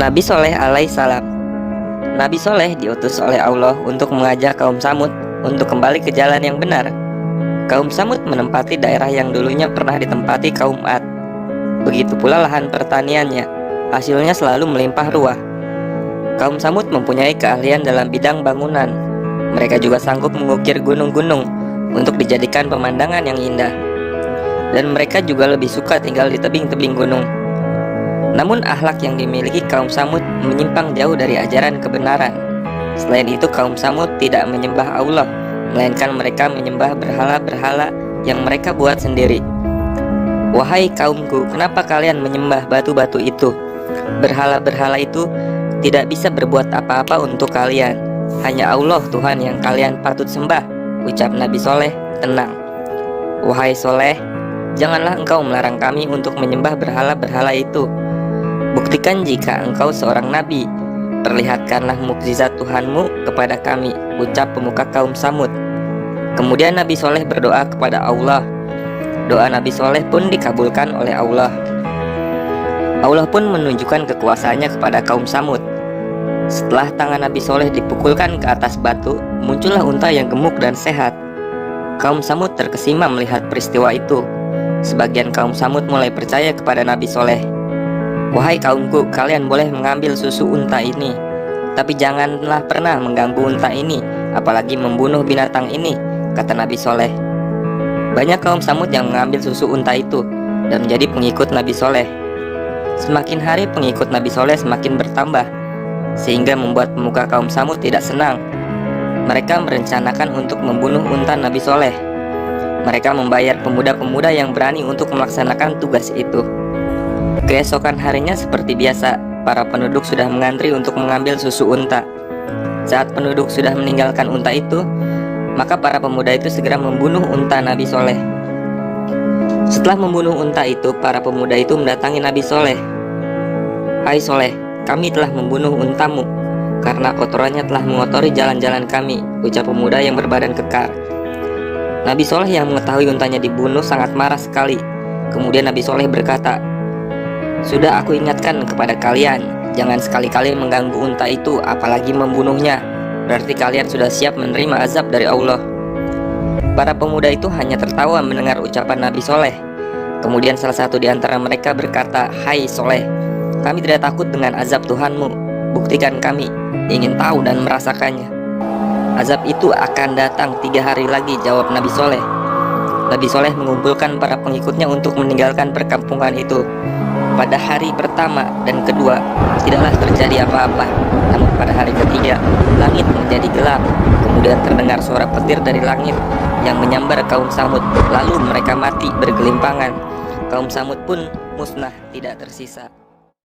Nabi Soleh alaihissalam. Nabi Soleh diutus oleh Allah untuk mengajak kaum Samud untuk kembali ke jalan yang benar. Kaum Samud menempati daerah yang dulunya pernah ditempati kaum Ad. Begitu pula lahan pertaniannya, hasilnya selalu melimpah ruah. Kaum Samud mempunyai keahlian dalam bidang bangunan. Mereka juga sanggup mengukir gunung-gunung untuk dijadikan pemandangan yang indah. Dan mereka juga lebih suka tinggal di tebing-tebing gunung. Namun akhlak yang dimiliki kaum Samud menyimpang jauh dari ajaran kebenaran. Selain itu, kaum Samud tidak menyembah Allah, melainkan mereka menyembah berhala-berhala yang mereka buat sendiri. Wahai kaumku, kenapa kalian menyembah batu-batu itu? Berhala-berhala itu tidak bisa berbuat apa-apa untuk kalian. Hanya Allah Tuhan yang kalian patut sembah, ucap Nabi Soleh tenang. Wahai Soleh, janganlah engkau melarang kami untuk menyembah berhala-berhala itu. Buktikan jika engkau seorang nabi. Perlihatkanlah mukjizat Tuhanmu kepada kami, ucap pemuka kaum Samud. Kemudian Nabi Soleh berdoa kepada Allah. Doa Nabi Soleh pun dikabulkan oleh Allah. Allah pun menunjukkan kekuasaannya kepada kaum Samud. Setelah tangan Nabi Soleh dipukulkan ke atas batu, muncullah unta yang gemuk dan sehat. Kaum Samud terkesima melihat peristiwa itu. Sebagian kaum Samud mulai percaya kepada Nabi Soleh. Wahai kaumku, kalian boleh mengambil susu unta ini, tapi janganlah pernah mengganggu unta ini, apalagi membunuh binatang ini, kata Nabi Soleh. Banyak kaum Samud yang mengambil susu unta itu dan menjadi pengikut Nabi Soleh. Semakin hari pengikut Nabi Soleh semakin bertambah, sehingga membuat pemuka kaum Samud tidak senang. Mereka merencanakan untuk membunuh unta Nabi Soleh. Mereka membayar pemuda-pemuda yang berani untuk melaksanakan tugas itu. Keesokan harinya seperti biasa, para penduduk sudah mengantri untuk mengambil susu unta. Saat penduduk sudah meninggalkan unta itu, maka para pemuda itu segera membunuh unta Nabi Soleh. Setelah membunuh unta itu, para pemuda itu mendatangi Nabi Soleh. Hai Soleh, kami telah membunuh untamu karena kotorannya telah mengotori jalan-jalan kami, ucap pemuda yang berbadan kekar. Nabi Soleh yang mengetahui untanya dibunuh sangat marah sekali. Kemudian Nabi Soleh berkata, sudah aku ingatkan kepada kalian, jangan sekali-kali mengganggu unta itu, apalagi membunuhnya. Berarti kalian sudah siap menerima azab dari Allah. Para pemuda itu hanya tertawa mendengar ucapan Nabi Soleh. Kemudian salah satu di antara mereka berkata, hai Soleh, kami tidak takut dengan azab Tuhanmu. Buktikan kami, ingin tahu dan merasakannya. Azab itu akan datang 3 hari lagi, jawab Nabi Soleh. Nabi Soleh mengumpulkan para pengikutnya untuk meninggalkan perkampungan itu. Pada hari pertama dan kedua tidaklah terjadi apa-apa. Namun pada hari ketiga, langit menjadi gelap. Kemudian terdengar suara petir dari langit yang menyambar kaum Samud. Lalu mereka mati bergelimpangan. Kaum Samud pun musnah, tidak tersisa.